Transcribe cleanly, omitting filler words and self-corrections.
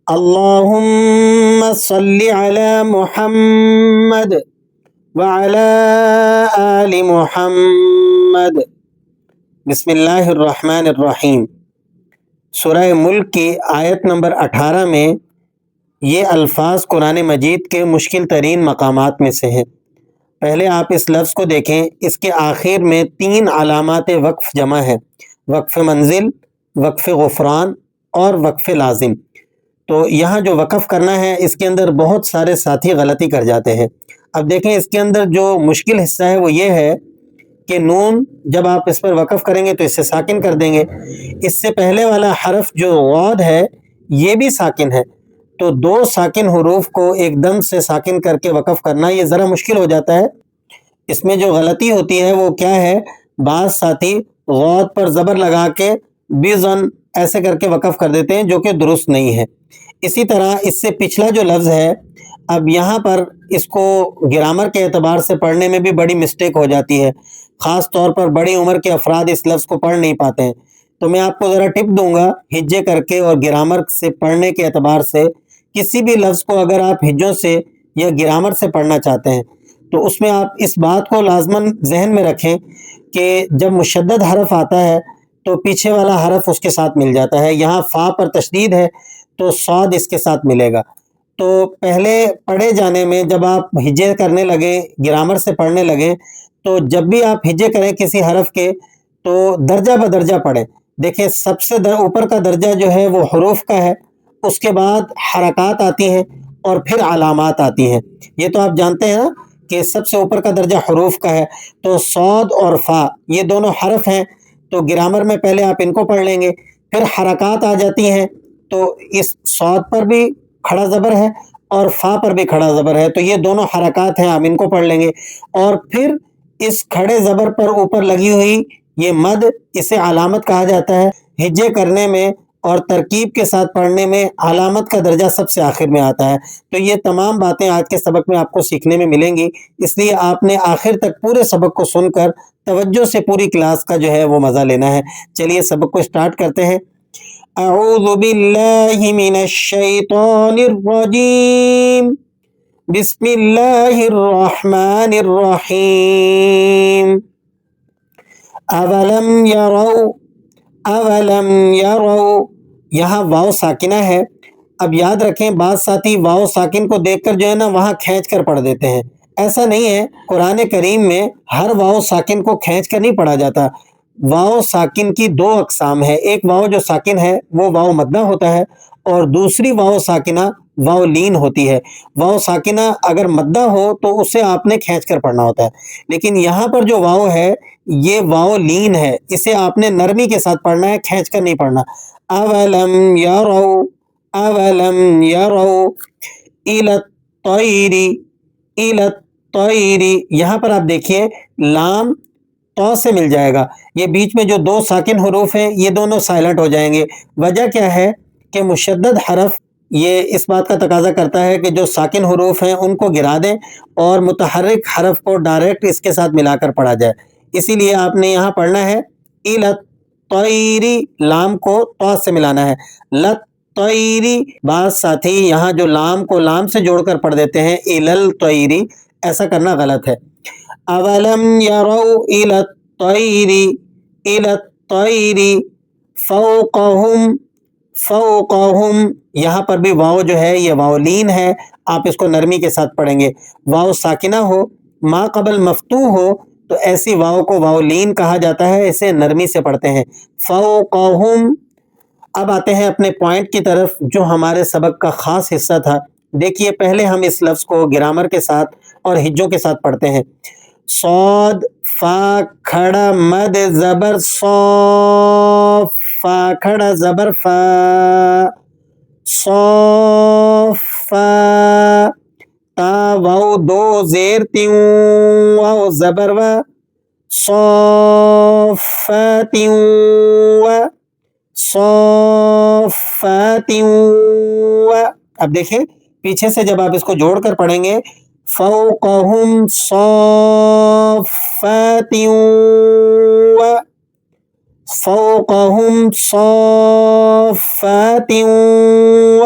اللہم صلی علی محمد وعلی آل محمد۔ بسم اللہ الرحمن الرحیم۔ سورہ ملک کی آیت نمبر 18 میں یہ الفاظ قرآن مجید کے مشکل ترین مقامات میں سے ہیں۔ پہلے آپ اس لفظ کو دیکھیں، اس کے آخر میں 3 علامات وقف جمع ہے: وقف منزل، وقف غفران اور وقف لازم۔ تو یہاں جو وقف کرنا ہے اس کے اندر بہت سارے ساتھی غلطی کر جاتے ہیں۔ اب دیکھیں اس کے اندر جو مشکل حصہ ہے وہ یہ ہے کہ نون جب آپ اس پر وقف کریں گے تو اس سے ساکن کر دیں گے، اس سے پہلے والا حرف جو غاد ہے یہ بھی ساکن ہے، تو 2 ساکن حروف کو ایک دم سے ساکن کر کے وقف کرنا یہ ذرا مشکل ہو جاتا ہے۔ اس میں جو غلطی ہوتی ہے وہ کیا ہے، بعض ساتھی غاد پر زبر لگا کے بیزن ایسے کر کے وقف کر دیتے ہیں جو کہ درست نہیں ہے۔ اسی طرح اس سے پچھلا جو لفظ ہے، اب یہاں پر اس کو گرامر کے اعتبار سے پڑھنے میں بھی بڑی مسٹیک ہو جاتی ہے، خاص طور پر بڑی عمر کے افراد اس لفظ کو پڑھ نہیں پاتے ہیں۔ تو میں آپ کو ذرا ٹپ دوں گا، ہجے کر کے اور گرامر سے پڑھنے کے اعتبار سے کسی بھی لفظ کو اگر آپ ہجوں سے یا گرامر سے پڑھنا چاہتے ہیں تو اس میں آپ اس بات کو لازماً ذہن میں رکھیں کہ جب مشدد حرف آتا ہے تو پیچھے والا حرف اس کے ساتھ مل جاتا ہے۔ یہاں فا پر تشدید ہے تو صاد اس کے ساتھ ملے گا۔ تو پہلے پڑھے جانے میں جب آپ ہجے کرنے لگیں، گرامر سے پڑھنے لگیں، تو جب بھی آپ ہجے کریں کسی حرف کے تو درجہ بدرجہ پڑھیں۔ دیکھیں سب سے اوپر کا درجہ جو ہے وہ حروف کا ہے، اس کے بعد حرکات آتی ہیں اور پھر علامات آتی ہیں۔ یہ تو آپ جانتے ہیں نا کہ سب سے اوپر کا درجہ حروف کا ہے، تو صاد اور فا یہ دونوں حرف ہیں، تو گرامر میں پہلے آپ ان کو پڑھ لیں گے، پھر حرکات آ جاتی ہیں، تو اس صاد پر بھی کھڑا زبر ہے اور فا پر بھی کھڑا زبر ہے، تو یہ دونوں حرکات ہیں، آپ ان کو پڑھ لیں گے۔ اور پھر اس کھڑے زبر پر اوپر لگی ہوئی یہ مد، اسے علامت کہا جاتا ہے۔ ہجے کرنے میں اور ترکیب کے ساتھ پڑھنے میں علامت کا درجہ سب سے آخر میں آتا ہے۔ تو یہ تمام باتیں آج کے سبق میں آپ کو سیکھنے میں ملیں گی، اس لیے آپ نے آخر تک پورے سبق کو سن کر توجہ سے پوری کلاس کا جو ہے وہ مزہ لینا ہے۔ چلیے سبق کو سٹارٹ کرتے ہیں۔ اعوذ باللہ من الشیطان الرجیم، بسم اللہ الرحمن الرحیم۔ اولم یروا، اولم یروا، یہاں واو ساکنہ ہے۔ اب یاد رکھیں بعض ساتھی واو ساکن کو دیکھ کر جو ہے نا وہاں کھینچ کر پڑھ دیتے ہیں، ایسا نہیں ہے۔ قرآن کریم میں ہر واو ساکن کو کھینچ کر نہیں پڑھا جاتا۔ واو ساکن کی 2 اقسام ہے، ایک واو جو ساکن ہے وہ واو مدہ ہوتا ہے، اور دوسری واو ساکنہ واو لین ہوتی ہے۔ واو ساکنہ اگر مدہ ہو تو اسے آپ نے کھینچ کر پڑھنا ہوتا ہے، لیکن یہاں پر جو واو ہے یہ واو لین ہے، اسے آپ نے نرمی کے ساتھ پڑھنا ہے، کھینچ کر نہیں پڑھنا۔ اولم یروا، اولم یروا الی الطیر، الی الطیر، یہاں پر آپ دیکھیے لام تو سے مل جائے گا، یہ بیچ میں جو 2 ساکن حروف ہیں یہ دونوں سائلنٹ ہو جائیں گے۔ وجہ کیا ہے کہ مشدد حرف یہ اس بات کا تقاضا کرتا ہے کہ جو ساکن حروف ہیں ان کو گرا دیں اور متحرک حرف کو ڈائریکٹ اس کے ساتھ ملا کر پڑھا جائے، اسی لیے آپ نے یہاں پڑھنا ہے الی الطیر، لام کو تو سے ملانا ہے، لطیر۔ بعض ساتھی یہاں جو لام کو لام سے جوڑ کر پڑھ دیتے ہیں الی الطیر، ایسا کرنا غلط ہے۔ اولم یروا الی الطیر، الی الطیر فوقہم، فوقہم، یہاں پر بھی واو جو ہے یہ واو لین ہے، آپ اس کو نرمی کے ساتھ پڑھیں گے۔ واو ساکنہ ہو، ما قبل مفتوح ہو تو ایسی واو کو واو لین کہا جاتا ہے، اسے نرمی سے پڑھتے ہیں۔ فوقہم۔ اب آتے ہیں اپنے پوائنٹ کی طرف جو ہمارے سبق کا خاص حصہ تھا۔ دیکھیے پہلے ہم اس لفظ کو گرامر کے ساتھ اور ہجوں کے ساتھ پڑھتے ہیں۔ صاد، فا کھڑا مد زبر صا، فا کھڑا زبر فا، صافا، تا واو 2 زیر تیوں، واو زبر و، صافات و، صافات و۔ اب دیکھیں پیچھے سے جب آپ اس کو جوڑ کر پڑھیں گے، فوقہم صافات و، فوقہم صافات و،